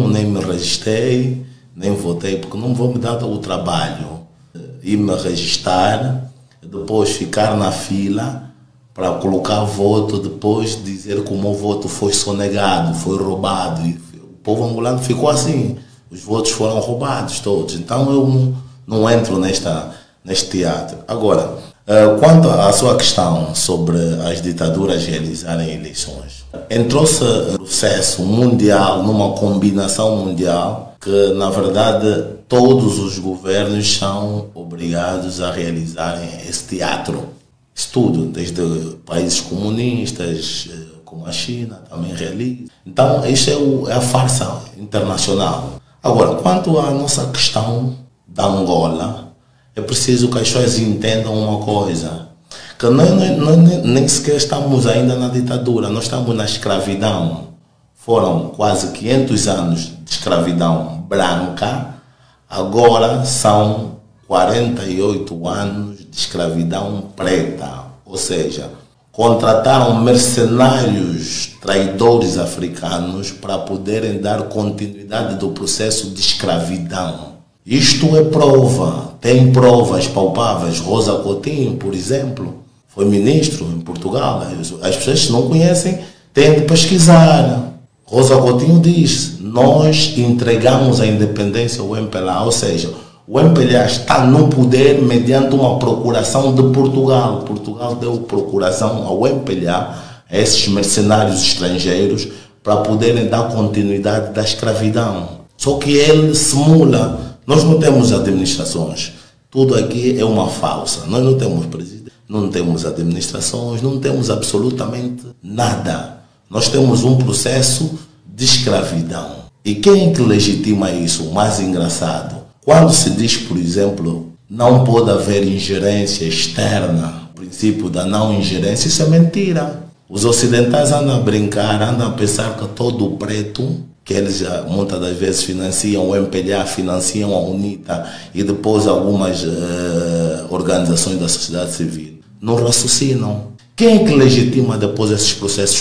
Nem me registrei, nem votei, porque não vou me dar o trabalho de me registrar, depois ficar na fila para colocar voto, depois dizer que o meu voto foi sonegado, foi roubado. E o povo angolano ficou assim, os votos foram roubados todos. Então eu não entro neste teatro. Agora, quanto à sua questão sobre as ditaduras realizarem eleições, entrou-se processo mundial, numa combinação mundial, que na verdade todos os governos são obrigados a realizarem esse teatro. Isso tudo, desde países comunistas, como a China, também realiza. Então, isso é a farsa internacional. Agora, quanto à nossa questão da Angola, é preciso que as pessoas entendam uma coisa, que nós nem sequer estamos ainda na ditadura, nós estamos na escravidão. Foram quase 500 anos de escravidão branca, agora são 48 anos de escravidão preta. Ou seja, contrataram mercenários, traidores africanos para poderem dar continuidade do processo de escravidão. Isto é prova, tem provas palpáveis. Rosa Coutinho, por exemplo, foi ministro em Portugal. As pessoas que não conhecem têm de pesquisar. Rosa Coutinho diz: nós entregamos a independência ao MPLA, ou seja, o MPLA está no poder mediante uma procuração de Portugal. Portugal deu procuração ao MPLA, a esses mercenários estrangeiros, para poderem dar continuidade da escravidão. Só que ele simula. Nós não temos administrações. Tudo aqui é uma falsa. Nós não temos presidente, não temos administrações, não temos absolutamente nada. Nós temos um processo de escravidão. E quem é que legitima isso? O mais engraçado, quando se diz, por exemplo, não pode haver ingerência externa, o princípio da não ingerência, isso é mentira. Os ocidentais andam a brincar, andam a pensar que todo o preto, que eles muitas das vezes financiam o MPLA, financiam a UNITA e depois algumas organizações da sociedade civil, não raciocinam. Quem é que legitima depois esses processos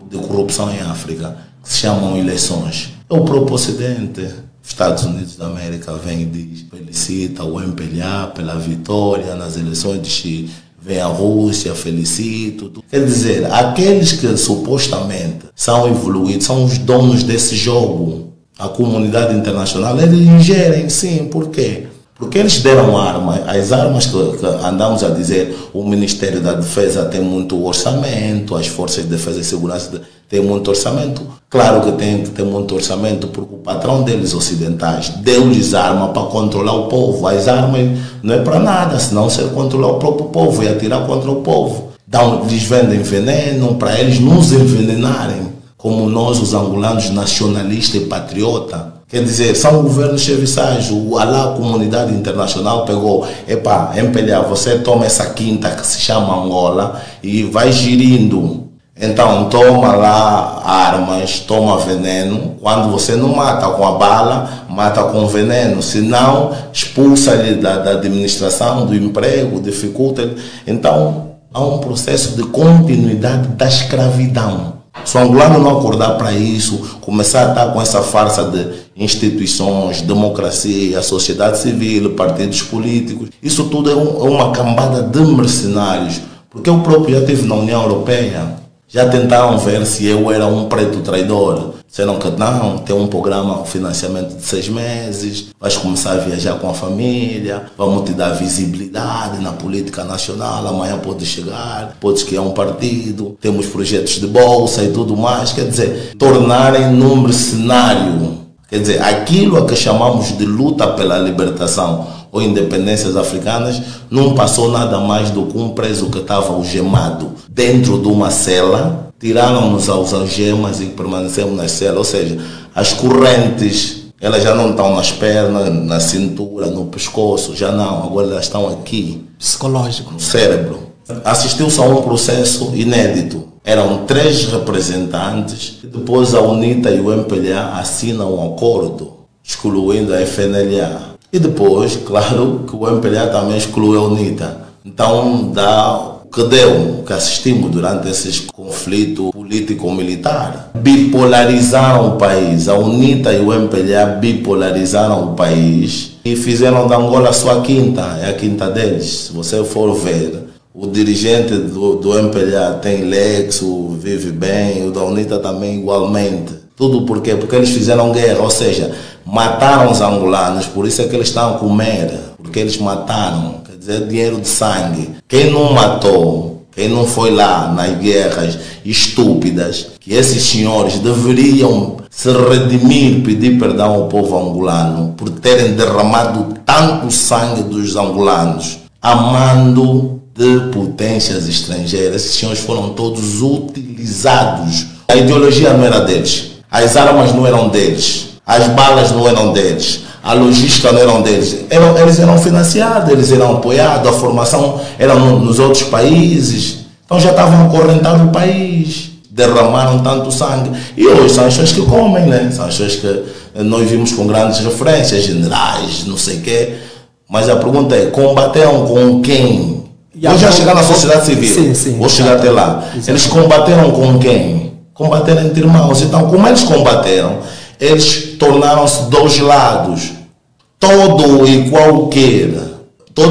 de corrupção em África, que se chamam eleições? É o próprio Ocidente. Os Estados Unidos da América vem e diz, felicita o MPLA pela vitória nas eleições de Chile. Vem a Rússia, felicito. Quer dizer, aqueles que supostamente são evoluídos, são os donos desse jogo. A comunidade internacional, eles ingerem, sim. Por quê? Porque eles deram armas, as armas que andamos a dizer, o Ministério da Defesa tem muito orçamento, as Forças de Defesa e Segurança têm muito orçamento. Claro que tem que ter muito orçamento, porque o patrão deles, ocidentais, deu-lhes arma para controlar o povo. As armas não é para nada, senão se controlar o próprio povo e atirar contra o povo. Lhes vendem veneno para eles nos envenenarem, como nós, os angolanos nacionalistas e patriotas. Quer dizer, são governos serviçais. A comunidade internacional pegou, MPLA, você toma essa quinta que se chama Angola e vai gerindo. Então toma lá armas, toma veneno. Quando você não mata com a bala, mata com veneno. Senão expulsa-lhe da administração, do emprego, dificulta. Então há um processo de continuidade da escravidão. Se o angolano não acordar para isso, começar a estar com essa farsa de instituições, democracia, sociedade civil, partidos políticos, isso tudo é uma cambada de mercenários. Porque eu próprio já estive na União Europeia, já tentaram ver se eu era um preto traidor. Disseram que não, tem um programa, um financiamento de 6 meses, vais começar a viajar com a família, vamos te dar visibilidade na política nacional, amanhã podes chegar, podes criar um partido, temos projetos de bolsa e tudo mais. Quer dizer, tornarem num mercenário. Quer dizer, aquilo a que chamamos de luta pela libertação ou independências africanas não passou nada mais do que um preso que estava algemado dentro de uma cela. Tiraram-nos as algemas e permanecemos na cela, ou seja, as correntes, elas já não estão nas pernas, na cintura, no pescoço, já não, agora elas estão aqui. Psicológico. No cérebro. Assistiu-se a um processo inédito. Eram 3 representantes, e depois a UNITA e o MPLA assinam um acordo, excluindo a FNLA. E depois, claro, que o MPLA também excluiu a UNITA. Então dá que deu, que assistimos durante essas conflito político-militar. Bipolarizaram o país. A UNITA e o MPLA bipolarizaram o país e fizeram da Angola a sua quinta. É a quinta deles. Se você for ver, o dirigente do MPLA tem Lexo, vive bem, o da UNITA também igualmente. Tudo por quê? Porque eles fizeram guerra, ou seja, mataram os angolanos, por isso é que eles estão a comer, porque eles mataram, quer dizer, dinheiro de sangue. Quem não matou, quem não foi lá nas guerras estúpidas, que esses senhores deveriam se redimir, pedir perdão ao povo angolano por terem derramado tanto sangue dos angolanos, amando de potências estrangeiras. Esses senhores foram todos utilizados. A ideologia não era deles, as armas não eram deles, as balas não eram deles, a logística não eram deles. Eles eram financiados, eles eram apoiados, a formação era nos outros países. Então já estavam acorrentando o país, derramaram tanto sangue. E hoje são as pessoas que comem, né? São as pessoas que nós vimos com grandes referências, generais, não sei o quê. Mas a pergunta é, combateram com quem? Vou já chegar na sociedade civil, sim, vou chegar até lá. Exatamente. Eles combateram com quem? Combateram entre irmãos. Então, como eles combateram? Eles tornaram-se dois lados. Toda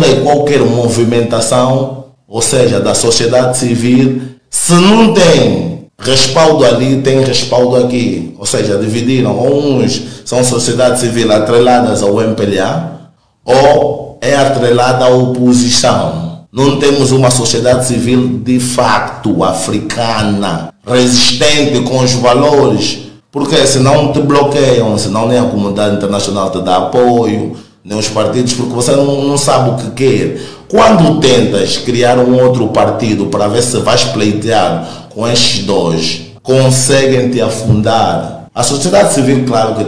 e qualquer movimentação, ou seja, da sociedade civil, se não tem respaldo ali, tem respaldo aqui. Ou seja, dividiram. Uns são sociedade civil atreladas ao MPLA, ou é atrelada à oposição. Não temos uma sociedade civil de facto africana, resistente com os valores, porque senão te bloqueiam, senão nem a comunidade internacional te dá apoio, nem os partidos, porque você não sabe o que quer. Quando tentas criar um outro partido para ver se vais pleitear com estes dois, conseguem te afundar. A sociedade civil, claro que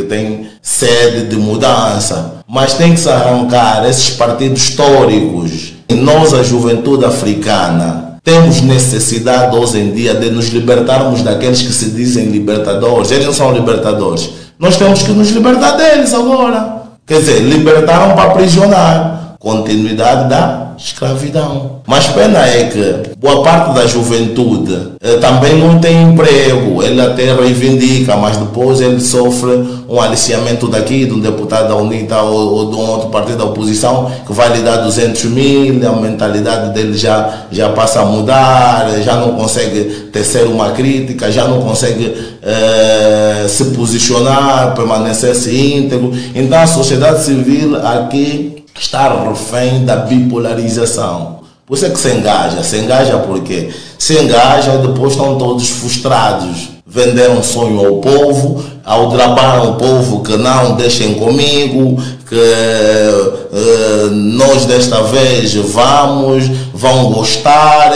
tem sede de mudança, mas tem que se arrancar esses partidos históricos. E nós, a juventude africana, temos necessidade hoje em dia de nos libertarmos daqueles que se dizem libertadores. Eles não são libertadores. Nós temos que nos libertar deles agora. Quer dizer, libertaram para aprisionar. Continuidade da escravidão. Mas pena é que boa parte da juventude também não tem emprego. Ele até reivindica, mas depois ele sofre um aliciamento daqui, de um deputado da UNITA ou de um outro partido da oposição que vai lhe dar 200 mil, a mentalidade dele já passa a mudar, já não consegue tecer uma crítica, já não consegue se posicionar, permanecer-se íntegro. Então a sociedade civil aqui está refém da bipolarização. Por isso é que se engaja porque se engaja, depois estão todos frustrados. Venderam sonho ao povo, aldrabaram o povo que não deixem comigo, que nós desta vez vão gostar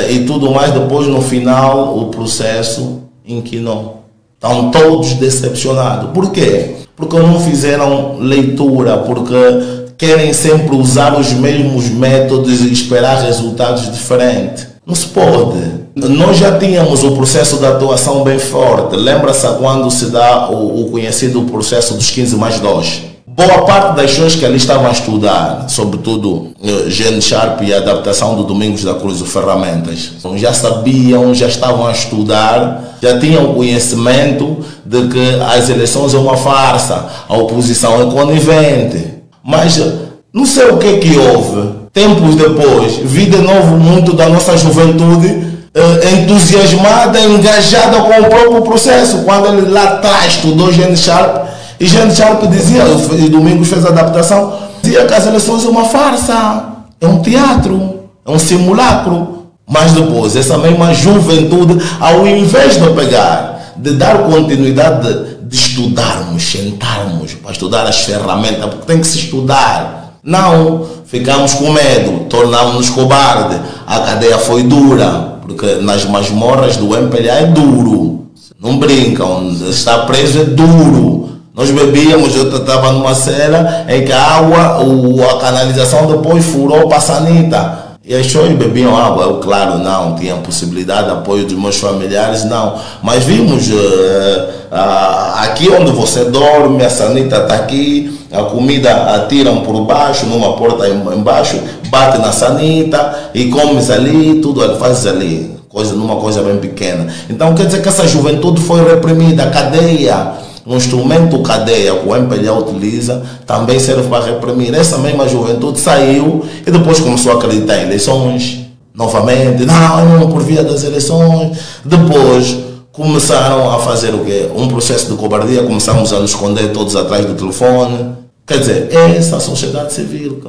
e tudo mais. Depois no final o processo inquinou. Estão todos decepcionados. Por quê? Porque não fizeram leitura, porque querem sempre usar os mesmos métodos e esperar resultados diferentes. Não se pode. Nós já tínhamos o processo de atuação bem forte. Lembra-se quando se dá o conhecido processo dos 15 mais 2? Boa parte das pessoas que ali estavam a estudar, sobretudo Gene Sharp e a adaptação do Domingos da Cruz, o Ferramentas, já sabiam, já estavam a estudar, já tinham conhecimento de que as eleições é uma farsa, a oposição é conivente. Mas não sei o que houve. Tempos depois, vi de novo muito da nossa juventude entusiasmada, engajada com o próprio processo. Quando ele lá atrás estudou Gene Sharp, e Gene Sharp dizia, e Domingos fez a adaptação, dizia que as eleições é uma farsa, é um teatro, é um simulacro. Mas depois, essa mesma juventude, ao invés de pegar, de dar continuidade de estudarmos, sentarmos para estudar as ferramentas, porque tem que se estudar. Não, ficamos com medo, tornámos-nos cobardes. A cadeia foi dura, porque nas masmorras do MPLA é duro. Não brincam, estar preso é duro. Nós bebíamos, eu estava numa cela em que a água, a canalização depois furou para a sanita. E as pessoas bebiam água, eu claro não, tinha possibilidade de apoio dos meus familiares, não. Mas vimos aqui onde você dorme, a sanita está aqui, a comida atiram por baixo, numa porta embaixo, bate na sanita e comes ali, tudo fazes ali. numa coisa bem pequena. Então quer dizer que essa juventude foi reprimida. A cadeia, um instrumento cadeia que o MPLA utiliza, também serve para reprimir. Essa mesma juventude saiu e depois começou a acreditar em eleições. Novamente, não, por via das eleições. Depois começaram a fazer o quê? Um processo de cobardia, começamos a nos esconder todos atrás do telefone. Quer dizer, é essa a sociedade civil que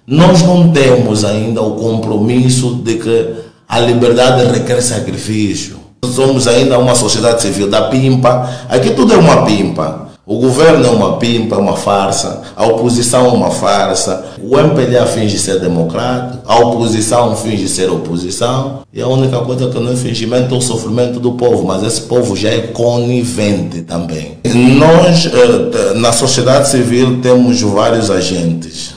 nós não temos ainda o compromisso de que a liberdade requer sacrifício. Somos ainda uma sociedade civil da pimpa. Aqui tudo é uma pimpa. O governo é uma pimpa, é uma farsa. A oposição é uma farsa. O MPLA finge ser democrata. A oposição finge ser oposição. E a única coisa que não é fingimento é o sofrimento do povo. Mas esse povo já é conivente também. Nós, na sociedade civil, temos vários agentes.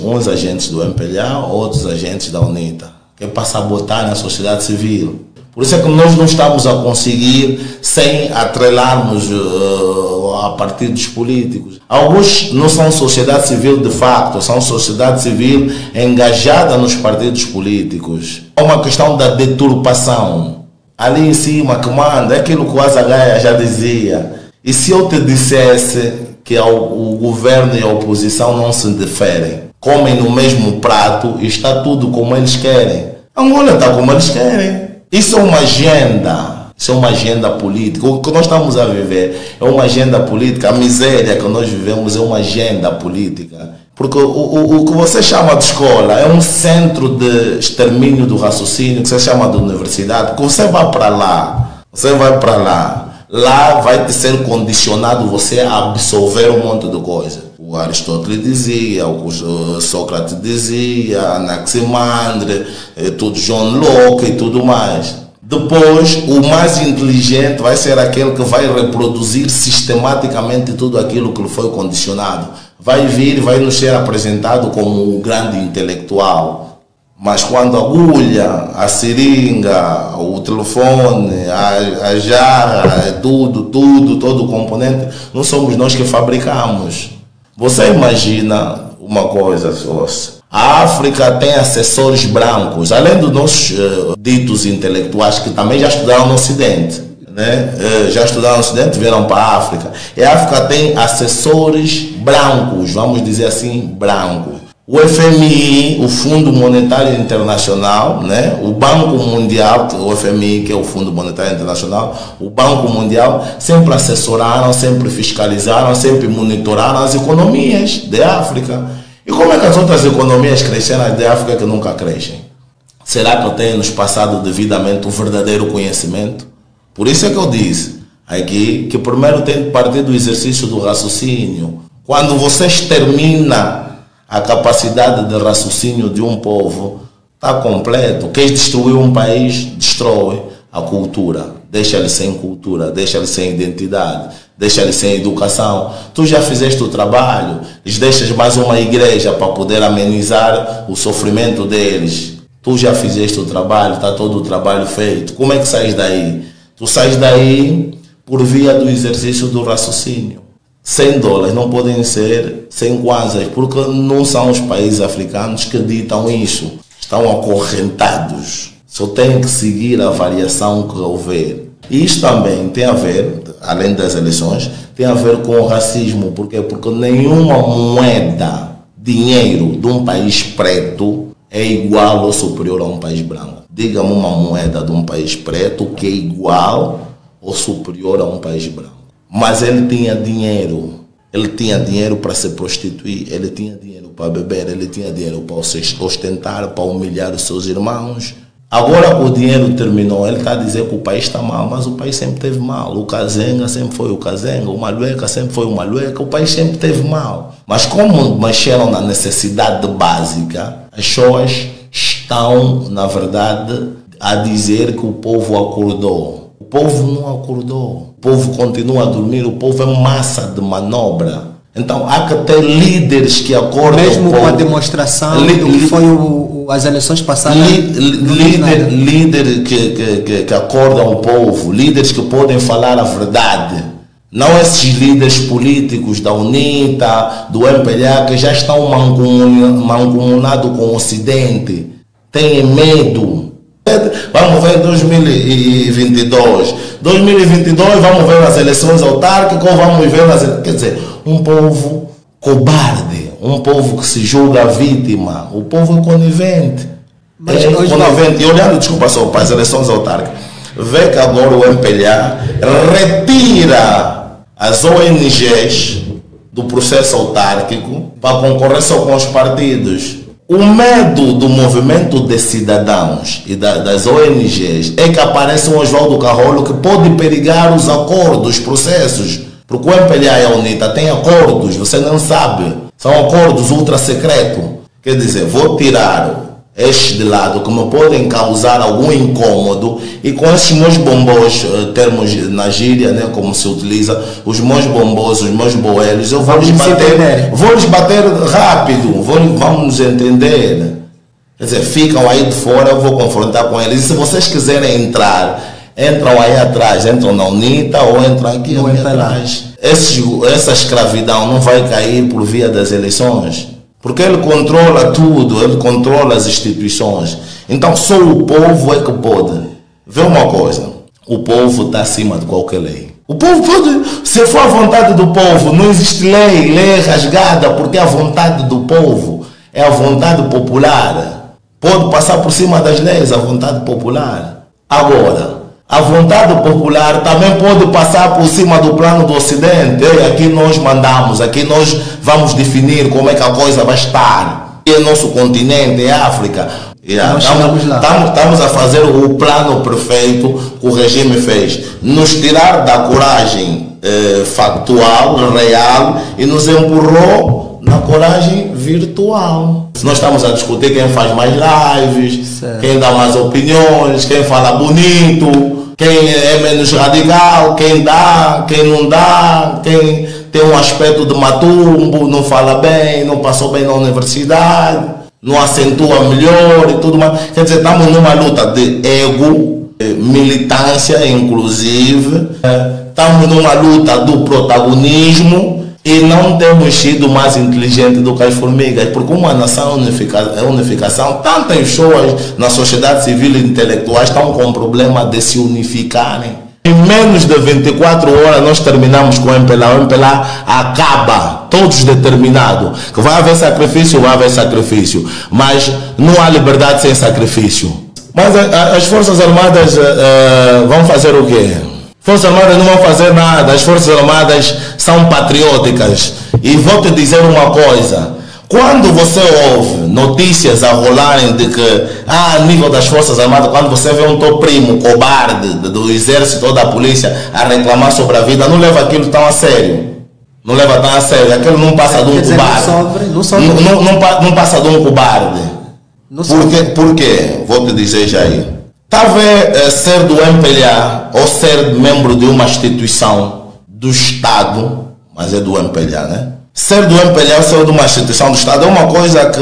Uns agentes do MPLA, outros agentes da UNITA. Que é para sabotar a sociedade civil. Por isso é que nós não estamos a conseguir sem atrelarmos a partidos políticos. Alguns não são sociedade civil de facto, são sociedade civil engajada nos partidos políticos. É uma questão da deturpação. Ali em cima que manda, é aquilo que o Azagaia já dizia. E se eu te dissesse que o governo e a oposição não se diferem, comem no mesmo prato e está tudo como eles querem. Angola está como eles querem. Isso é uma agenda. Isso é uma agenda política. O que nós estamos a viver é uma agenda política. A miséria que nós vivemos é uma agenda política. Porque o que você chama de escola é um centro de extermínio do raciocínio, que você chama de universidade, porque você vai para lá. Lá vai ser condicionado você a absorver um monte de coisa. O Aristóteles dizia, o Sócrates dizia, Anaximandre, tudo John Locke e tudo mais. Depois, o mais inteligente vai ser aquele que vai reproduzir sistematicamente tudo aquilo que lhe foi condicionado. Vai vir, vai nos ser apresentado como um grande intelectual. Mas quando a agulha, a seringa, o telefone, a jarra, todo o componente, não somos nós que fabricamos. Você imagina uma coisa só. A África tem assessores brancos, além dos nossos ditos intelectuais que também já estudaram no Ocidente. Né? Já estudaram no Ocidente, vieram para a África. E a África tem assessores brancos, vamos dizer assim, brancos. O FMI, o Fundo Monetário Internacional, né? O Banco Mundial, o FMI, que é o Fundo Monetário Internacional, o Banco Mundial, sempre assessoraram, sempre fiscalizaram, sempre monitoraram as economias da África. E como é que as outras economias cresceram, as da África que nunca crescem? Será que têm nos passado devidamente o verdadeiro conhecimento? Por isso é que eu disse aqui que primeiro tem que partir do exercício do raciocínio. Quando você extermina a capacidade de raciocínio de um povo, está completo. Quem destruir um país, destrói a cultura. Deixa-lhe sem cultura, deixa-lhe sem identidade, deixa-lhe sem educação. Tu já fizeste o trabalho, lhes deixas mais uma igreja para poder amenizar o sofrimento deles. Tu já fizeste o trabalho, está todo o trabalho feito. Como é que sais daí? Tu sais daí por via do exercício do raciocínio. $100 não podem ser 100 kwanzas, porque não são os países africanos que ditam isso. Estão acorrentados. Só tem que seguir a variação que houver. E isto também tem a ver, além das eleições, tem a ver com o racismo. Por quê? Porque nenhuma moeda, dinheiro de um país preto é igual ou superior a um país branco. Diga-me uma moeda de um país preto que é igual ou superior a um país branco. Mas ele tinha dinheiro para se prostituir, ele tinha dinheiro para beber, ele tinha dinheiro para ostentar, para humilhar os seus irmãos. Agora o dinheiro terminou, ele está a dizer que o país está mal, mas o país sempre teve mal. O Kazenga sempre foi o Kazenga, o Malueca sempre foi o Malueca, o país sempre teve mal. Mas como mexeram na necessidade básica, as pessoas estão, na verdade, a dizer que o povo acordou. O povo não acordou. O povo continua a dormir. O povo é massa de manobra. Então há que ter líderes que acordam. Mesmo com a demonstração do que foi as eleições passadas. Líderes que acordam o povo. Líderes que podem falar a verdade. Não esses líderes políticos da UNITA, do MPLA, que já estão mancomunados com o Ocidente. Têm medo. vamos ver 2022. 2022 vamos ver as eleições autárquicas ou vamos ver as... Quer dizer, um povo cobarde, um povo que se julga vítima, o povo é conivente. Mas conivente. E olhando, desculpa só, para as eleições autárquicas, vê que agora o MPLA retira as ONGs do processo autárquico para concorrência com os partidos. O medo do movimento de cidadãos e das ONGs é que apareça um Oswaldo Carrolho que pode perigar os acordos, os processos. Porque o MPLA e a UNITA têm acordos, você não sabe. São acordos ultra secretos. Quer dizer, vou tirar estes de lado que me podem causar algum incômodo e com esses meus bombons, termos na gíria, né, como se utiliza, os meus bombons, os meus boelhos, eu vou lhes bater rápido, vamos nos entender. Quer dizer, ficam aí de fora, eu vou confrontar com eles. E se vocês quiserem entrar, entram aí atrás, entram na UNITA ou entram aqui atrás. Essa escravidão não vai cair por via das eleições. Porque ele controla tudo, ele controla as instituições. Então só o povo é que pode. Vê uma coisa, o povo está acima de qualquer lei. O povo pode, se for a vontade do povo, não existe lei é rasgada, porque a vontade do povo é a vontade popular. Pode passar por cima das leis a vontade popular. Agora, a vontade popular também pode passar por cima do plano do Ocidente. Aqui nós mandamos, aqui nós vamos definir como é que a coisa vai estar. É nosso continente, é África. Estamos a fazer o plano perfeito que o regime fez. Nos tirar da coragem factual, real, e nos empurrou na coragem virtual. Nós estamos a discutir quem faz mais lives, certo, quem dá mais opiniões, quem fala bonito, quem é menos radical, quem dá, quem não dá, quem tem um aspecto de matumbo, não fala bem, não passou bem na universidade, não acentua melhor e tudo mais. Quer dizer, estamos numa luta de ego, militância inclusive, estamos numa luta do protagonismo e não temos sido mais inteligentes do que as formigas, porque uma nação é unificação. Tantas pessoas na sociedade civil e intelectuais estão com o problema de se unificarem. Em menos de 24 horas nós terminamos com o MPLA. O MPLA acaba, todos determinados, que vai haver sacrifício, mas não há liberdade sem sacrifício. Mas as Forças Armadas vão fazer o quê? Forças Armadas não vão fazer nada, as Forças Armadas são patrióticas. E vou te dizer uma coisa, quando você ouve notícias a rolarem de que, a nível das Forças Armadas, quando você vê um teu primo cobarde do exército ou da polícia a reclamar sobre a vida, não leva aquilo tão a sério. Não leva tão a sério, aquilo não passa de um cobarde. Não passa de um cobarde. Por quê? Vou te dizer já aí. Talvez ser do MPLA ou ser membro de uma instituição do Estado, mas é do MPLA, né? Ser do MPLA ou ser de uma instituição do Estado é uma coisa que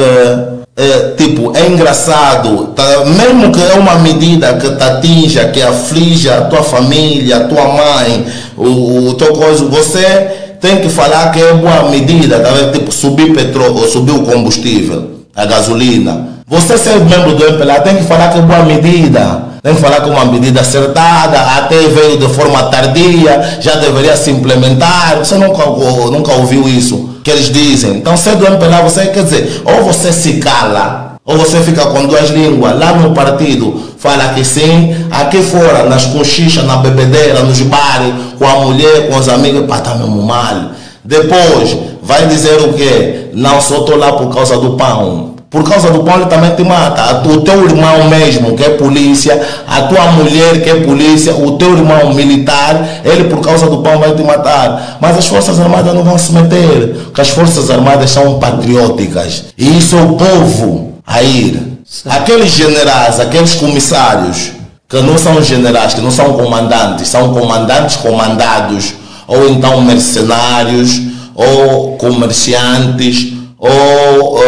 é engraçado, mesmo que é uma medida que te atinja, que aflige a tua família, a tua mãe, o teu coisa, você tem que falar que é boa medida, tipo subir petróleo, subir o combustível, a gasolina. Você ser membro do MPLA tem que falar que é boa medida, tem que falar que é uma medida acertada, até veio de forma tardia, já deveria se implementar. Você nunca ouviu isso que eles dizem. Então, ser do MPLA, você quer dizer, ou você se cala, ou você fica com duas línguas. Lá no partido fala que sim, aqui fora, nas conchichas, na bebedeira, nos bares, com a mulher, com os amigos, pá, tá mesmo mal. Depois, vai dizer o quê? Não, só estou lá por causa do pão. Por causa do pão ele também te mata. O teu irmão mesmo, que é polícia, a tua mulher, que é polícia, o teu irmão militar, ele por causa do pão vai te matar. Mas as Forças Armadas não vão se meter, porque as Forças Armadas são patrióticas. E isso é o povo a ir. Aqueles generais, aqueles comissários, que não são generais, que não são comandantes comandados, ou então mercenários, ou comerciantes, ou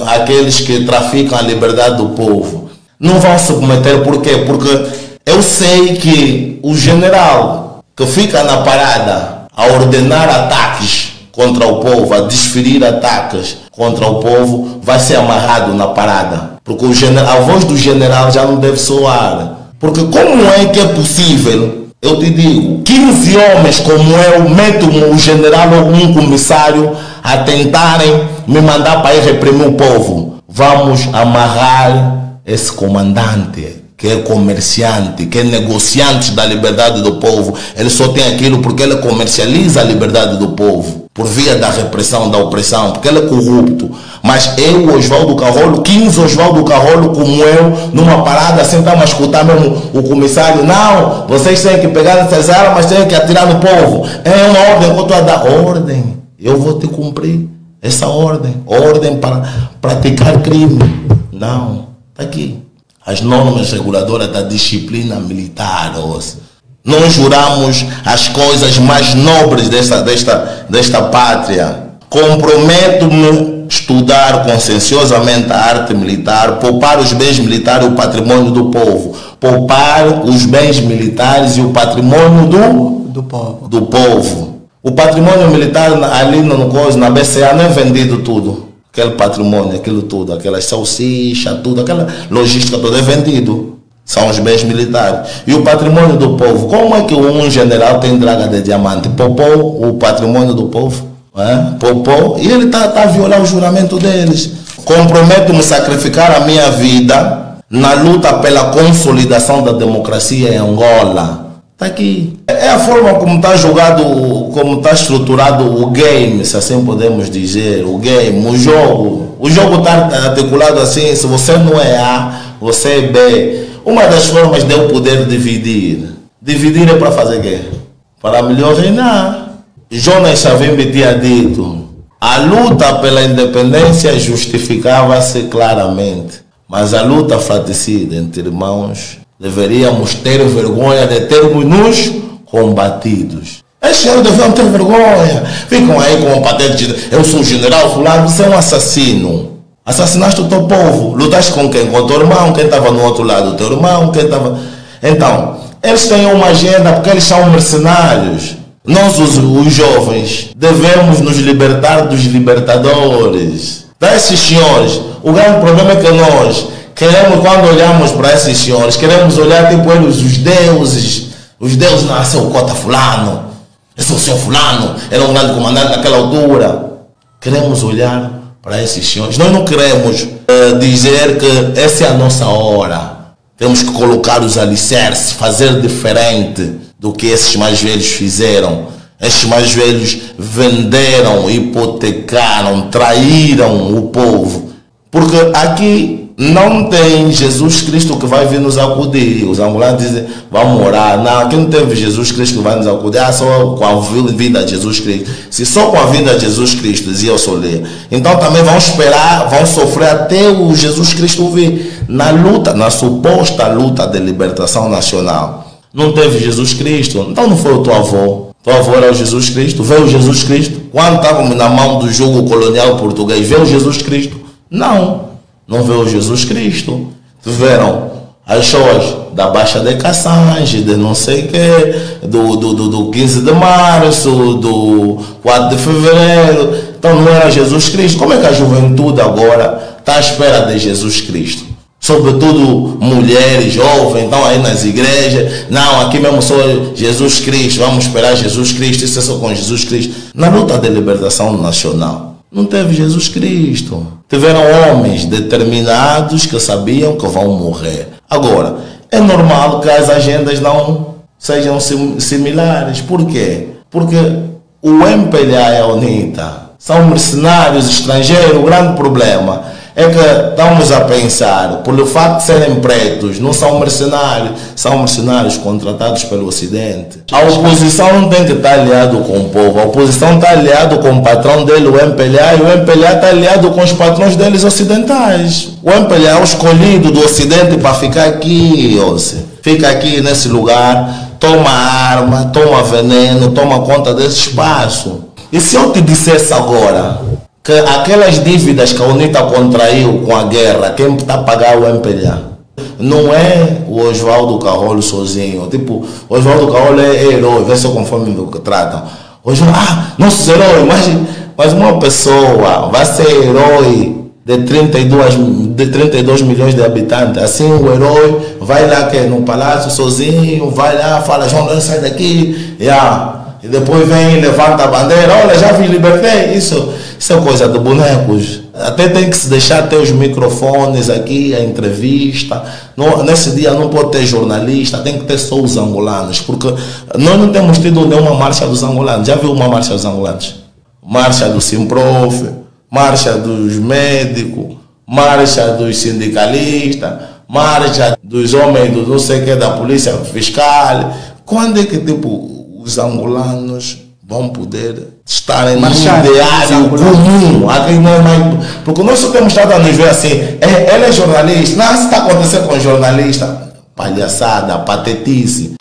aqueles que traficam a liberdade do povo, não vão se submeter. Por quê? Porque eu sei que o general que fica na parada a ordenar ataques contra o povo, a desferir ataques contra o povo, vai ser amarrado na parada. Porque a voz do general já não deve soar. Porque como é que é possível, eu te digo, 15 homens como eu metem o general ou um comissário a tentarem me mandar para ir reprimir o povo? Vamos amarrar esse comandante, que é comerciante, que é negociante da liberdade do povo. Ele só tem aquilo porque ele comercializa a liberdade do povo, por via da repressão, da opressão, porque ele é corrupto. Mas eu, Oswaldo Carrolho, 15 Oswaldo Carrolho como eu, numa parada assim, estamos a escutar mesmo o comissário: não, vocês têm que pegar essas armas, têm que atirar no povo. É uma ordem que eu estou a dar. Ordem, eu vou te cumprir essa ordem. Ordem para praticar crime. Não, está aqui. As normas reguladoras da disciplina militar. Nós juramos as coisas mais nobres desta pátria. Comprometo-me a estudar conscienciosamente a arte militar, poupar os bens militares e o patrimônio do povo. Poupar os bens militares e o patrimônio do povo. O patrimônio militar ali na BCA não é vendido tudo. Aquele patrimônio, aquilo tudo, aquelas salsichas, tudo, aquela logística toda é vendido. São os bens militares. E o patrimônio do povo, como é que um general tem draga de diamante? Poupou o patrimônio do povo? Poupou, e ele está a violar o juramento deles. Comprometo-me a sacrificar a minha vida na luta pela consolidação da democracia em Angola. Está aqui. É a forma como está jogado, como está estruturado o game, se assim podemos dizer. O game, o jogo. O jogo está articulado assim: se você não é A, você é B. Uma das formas de eu poder dividir. Dividir é para fazer quê? Para melhor reinar. Jonas Savimbi tinha dito: a luta pela independência justificava-se claramente, mas a luta fratricida entre irmãos, deveríamos ter vergonha de termos nos combatidos. Estes senhores deviam ter vergonha. Ficam aí com o patente: eu sou o general fulano. Você é um assassino. Assassinaste o teu povo. Lutaste com quem? Com o teu irmão. Quem estava no outro lado? O teu irmão. Quem estava... Então, eles têm uma agenda porque eles são mercenários. Nós, os jovens, devemos nos libertar dos libertadores. Desses senhores. O grande problema é que nós queremos, quando olhamos para esses senhores, queremos olhar tipo eles, os deuses. Os deuses: não, esse é o Cota fulano, esse é o senhor fulano, era um grande comandante naquela altura. Queremos olhar para esses senhores. Nós não queremos dizer que essa é a nossa hora. Temos que colocar os alicerces, fazer diferente do que esses mais velhos fizeram. Esses mais velhos venderam, hipotecaram, traíram o povo. Porque aqui não tem Jesus Cristo que vai vir nos acudir. Os angolanos dizem: vamos orar. Não, aqui não teve Jesus Cristo que vai nos acudir. Só com a vinda de Jesus Cristo. Se só com a vinda de Jesus Cristo, dizia o Soler, então também vão esperar, vão sofrer até o Jesus Cristo vir. Na luta, na suposta luta de libertação nacional, não teve Jesus Cristo. Então não foi o teu avô. Teu avô era o Jesus Cristo. Veio Jesus Cristo quando estávamos na mão do jugo colonial português. Veio Jesus Cristo? Não. Não veio Jesus Cristo. Tiveram as shows da Baixa de Cassange, de não sei o quê, do 15 de março, do 4 de fevereiro. Então não era Jesus Cristo. Como é que a juventude agora está à espera de Jesus Cristo? Sobretudo mulheres, jovens, estão aí nas igrejas. Não, aqui mesmo só Jesus Cristo, vamos esperar Jesus Cristo, isso é só com Jesus Cristo. Na luta de libertação nacional, não teve Jesus Cristo. Tiveram homens determinados que sabiam que vão morrer. Agora, é normal que as agendas não sejam similares. Por quê? Porque o MPLA e a UNITA são mercenários estrangeiros. O grande problema é que estamos a pensar, pelo facto de serem pretos, não são mercenários contratados pelo Ocidente. A oposição não tem que estar aliado com o povo, a oposição está aliado com o patrão dele, o MPLA, e o MPLA está aliado com os patrões deles ocidentais. O MPLA é o escolhido do Ocidente para ficar aqui, fica aqui nesse lugar, toma arma, toma veneno, toma conta desse espaço. E se eu te dissesse agora que aquelas dívidas que a UNITA contraiu com a guerra, quem está a pagar o MPLA? Não é o Oswaldo Carrolho sozinho. Tipo, o Oswaldo Carrolho é herói, vê só conforme o que tratam. Nossos heróis, mas uma pessoa vai ser herói de 32 milhões de habitantes. Assim o herói vai lá que no palácio sozinho, vai lá, fala, João Lourenço, sai daqui, e depois vem, levanta a bandeira, olha, já vi libertei. Isso é coisa de bonecos. Até tem que se deixar ter os microfones aqui, a entrevista. Nesse dia não pode ter jornalista, tem que ter só os angolanos, porque nós não temos tido nenhuma marcha dos angolanos. Já viu uma marcha dos angolanos? Marcha do Simprof, marcha dos médicos, marcha dos sindicalistas, marcha dos homens do não sei o que, da polícia fiscal. Quando é que tipo os angolanos vão poder estarem no diário comum? Porque nós só temos estado a nos ver assim, ele é jornalista, não, se está acontecendo com jornalista, palhaçada, patetice.